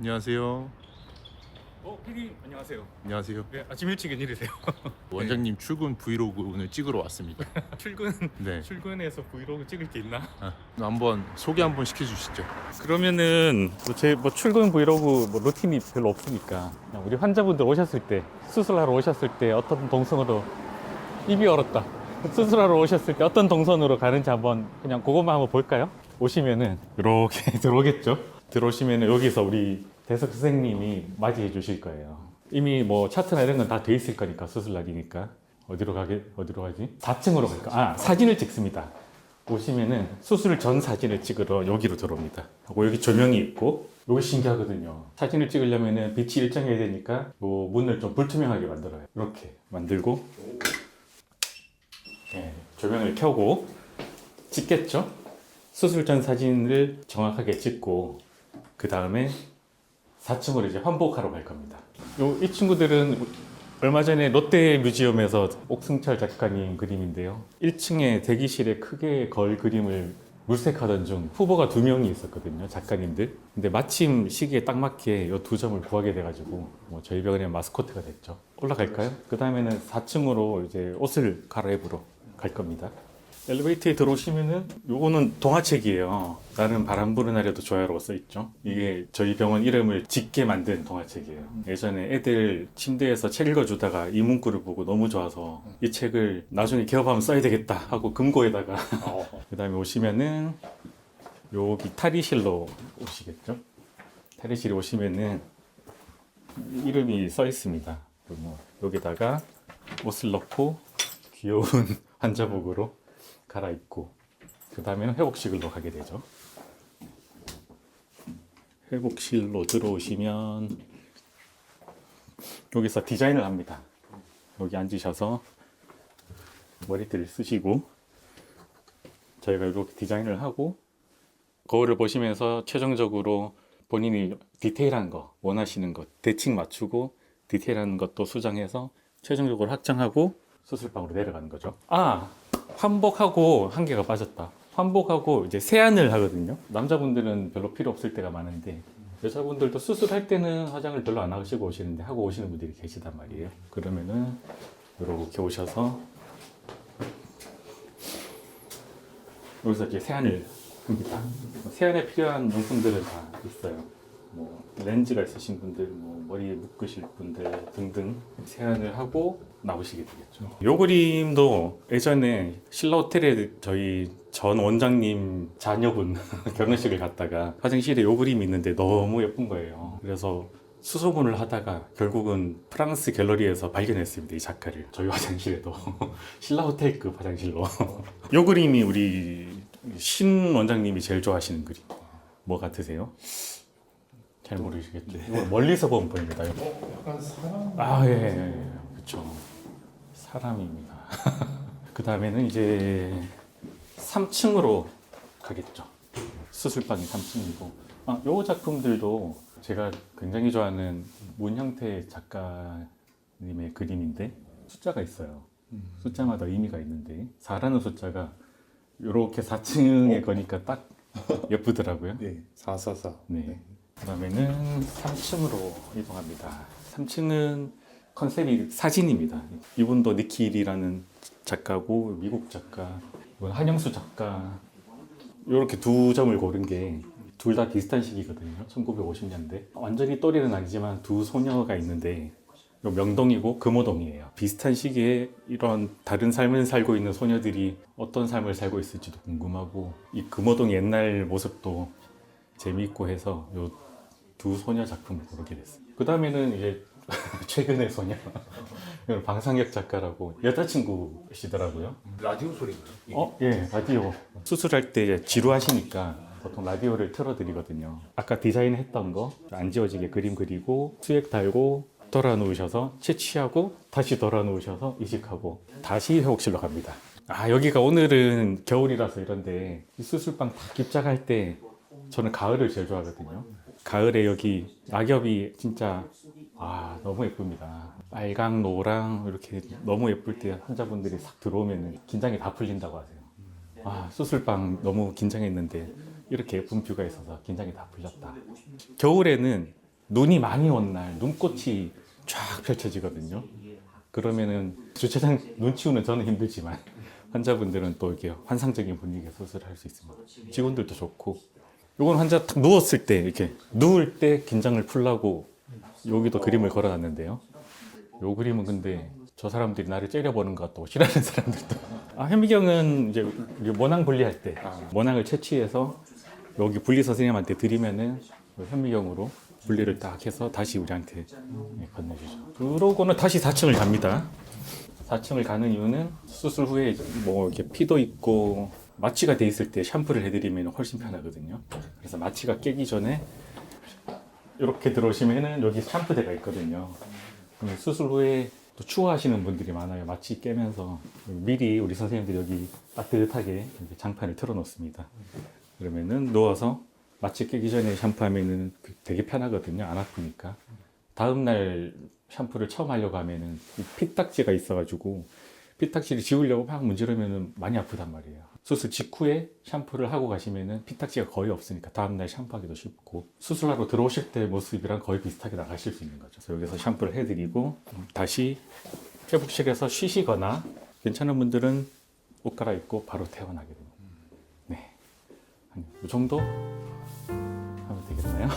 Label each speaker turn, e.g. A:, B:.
A: 안녕하세요.
B: PD 안녕하세요.
A: 안녕하세요.
B: 네, 아침 일찍 웬일이세요?
A: 원장님 출근 브이로그 오늘 찍으러 왔습니다. 네.
B: 출근해서 브이로그 찍을 게 있나?
A: 한번 소개 한번 시켜주시죠.
B: 그러면은 제 출근 브이로그 루틴이 별로 없으니까 그냥 우리 환자분들 오셨을 때 수술하러 오셨을 때 어떤 동선으로 입이 얼었다. 수술하러 오셨을 때 어떤 동선으로 가는지 한번 그냥 그것만 한번 볼까요? 오시면은 이렇게 들어오겠죠? 들어오시면은 여기서 우리 대석 선생님이 맞이해 주실 거예요. 이미 차트나 이런 건 다 돼 있을 거니까 수술 날이니까 어디로 가지? 4층으로 갈까? 사진을 찍습니다. 오시면은 수술 전 사진을 찍으러 여기로 들어옵니다. 하고 여기 조명이 있고 여기 신기하거든요. 사진을 찍으려면은 빛이 일정해야 되니까 요 문을 좀 불투명하게 만들어요. 이렇게 만들고 조명을 켜고 찍겠죠? 수술 전 사진을 정확하게 찍고 그 다음에 4층으로 이제 환복하러 갈 겁니다. 이 친구들은 얼마 전에 롯데 뮤지엄에서 옥승철 작가님 그림인데요. 1층에 대기실에 크게 걸 그림을 물색하던 중 후보가 2명이 있었거든요. 작가님들. 근데 마침 시기에 딱 맞게 이 2점을 구하게 돼가지고 저희 병원의 마스코트가 됐죠. 올라갈까요? 그 다음에는 4층으로 이제 옷을 갈아입으러 갈 겁니다. 엘리베이터에 들어오시면은 요거는 동화책이에요. 나는 바람 부는 날에도 좋아요라고 써있죠. 이게 저희 병원 이름을 짓게 만든 동화책이에요. 예전에 애들 침대에서 책 읽어주다가 이 문구를 보고 너무 좋아서 이 책을 나중에 개업하면 써야 되겠다 하고 금고에다가 그 다음에 오시면은 여기 탈의실로 오시겠죠. 탈의실에 오시면은 이름이 써 있습니다. 여기다가 옷을 넣고 귀여운 환자복으로 갈아입고 그 다음에는 회복실로 가게 되죠. 회복실로 들어오시면 여기서 디자인을 합니다. 여기 앉으셔서 머리띠를 쓰시고 저희가 이렇게 디자인을 하고 거울을 보시면서 최종적으로 본인이 디테일한 거 원하시는 것 대칭 맞추고 디테일한 것도 수정해서 최종적으로 확정하고 수술방으로 내려가는 거죠. 환복하고 한 개가 빠졌다. 환복하고 이제 세안을 하거든요. 남자분들은 별로 필요 없을 때가 많은데 여자분들도 수술할 때는 화장을 별로 안 하시고 오시는데 하고 오시는 분들이 계시단 말이에요. 그러면은 이렇게 오셔서 여기서 이제 세안을 합니다. 세안에 필요한 용품들은 다 있어요. 렌즈가 있으신 분들, 머리에 묶으실 분들 등등 세안을 하고 나오시게 되겠죠. 요 그림도 예전에 신라 호텔에 저희 전 원장님 자녀분 결혼식을 갔다가 화장실에 요 그림이 있는데 너무 예쁜 거예요. 그래서 수소문을 하다가 결국은 프랑스 갤러리에서 발견했습니다. 이 작가를 저희 화장실에도 신라 호텔급 화장실로. 요 그림이 우리 신 원장님이 제일 좋아하시는 그림. 뭐 같으세요? 잘 모르시겠죠. 이거 멀리서 보면 보입니다.
C: 약간 사람.
B: 예. 그렇죠. 사람입니다. 그 다음에는 이제 3층으로 가겠죠. 수술방이 3층이고. 요 작품들도 제가 굉장히 좋아하는 문형태 작가님의 그림인데 숫자가 있어요. 숫자마다 의미가 있는데 4라는 숫자가 이렇게 4층에 거니까 딱 예쁘더라고요.
C: 네, 444.
B: 네. 그 다음에는 3층으로 이동합니다. 3층은 컨셉이 사진입니다. 이분도 니킬이라는 작가고 미국 작가, 이건 한영수 작가. 이렇게 2점을 고른 게 둘 다 비슷한 시기거든요. 1950년대. 완전히 또래는 아니지만 2 소녀가 있는데 명동이고 금호동이에요. 비슷한 시기에 이런 다른 삶을 살고 있는 소녀들이 어떤 삶을 살고 있을지도 궁금하고 이 금호동 옛날 모습도 재미있고 해서 요 2 소녀 작품을 고르게 됐어요. 그 다음에는 이제 최근의 소녀 방상혁 작가라고 여자친구시더라고요.
C: 라디오 소리인가요?
B: 예, 라디오. 수술할 때 지루하시니까 보통 라디오를 틀어드리거든요. 아까 디자인했던 거 안 지워지게 그림 그리고 수액 달고 돌아 누우셔서 채취하고 다시 돌아 누우셔서 이식하고 다시 회복실로 갑니다. 여기가 오늘은 겨울이라서 이런데 이 수술방 다 입장할 때 저는 가을을 제일 좋아하거든요. 가을에 여기 낙엽이 진짜 너무 예쁩니다. 빨강, 노랑 이렇게 너무 예쁠 때 환자분들이 싹 들어오면 긴장이 다 풀린다고 하세요. 수술방 너무 긴장했는데 이렇게 예쁜 뷰가 있어서 긴장이 다 풀렸다. 겨울에는 눈이 많이 온 날 눈꽃이 쫙 펼쳐지거든요. 그러면은 주차장 눈 치우는 저는 힘들지만 환자분들은 또 이렇게 환상적인 분위기에 수술을 할 수 있습니다. 직원들도 좋고. 이건 환자 딱 누웠을 때 이렇게 누울 때 긴장을 풀라고 여기도 그림을 걸어놨는데요. 요 그림은 근데 저 사람들이 나를 째려보는 것 같다고 싫어하는 사람들도. 현미경은 이제 우리 모낭 분리할 때 모낭을 채취해서 여기 분리 선생님한테 드리면은 현미경으로 분리를 딱 해서 다시 우리한테 건네주죠. 그러고는 다시 4층을 갑니다. 4층을 가는 이유는 수술 후에 뭐 이렇게 피도 있고 마취가 돼 있을 때 샴푸를 해드리면 훨씬 편하거든요. 그래서 마취가 깨기 전에 이렇게 들어오시면은 여기 샴푸대가 있거든요. 그럼 수술 후에 또 추워하시는 분들이 많아요. 마취 깨면서 미리 우리 선생님들이 여기 따뜻하게 이렇게 장판을 틀어놓습니다. 그러면은 누워서 마취 깨기 전에 샴푸하면은 되게 편하거든요. 안 아프니까. 다음날 샴푸를 처음 하려고 하면은 피딱지가 있어가지고 피딱지를 지우려고 막 문지르면은 많이 아프단 말이에요. 수술 직후에 샴푸를 하고 가시면은 피딱지가 거의 없으니까 다음날 샴푸하기도 쉽고 수술하러 들어오실 때 모습이랑 거의 비슷하게 나가실 수 있는 거죠. 그래서 여기서 샴푸를 해드리고 다시 회복실에서 쉬시거나 괜찮은 분들은 옷 갈아입고 바로 퇴원하게 됩니다. 네, 이 정도 하면 되겠나요?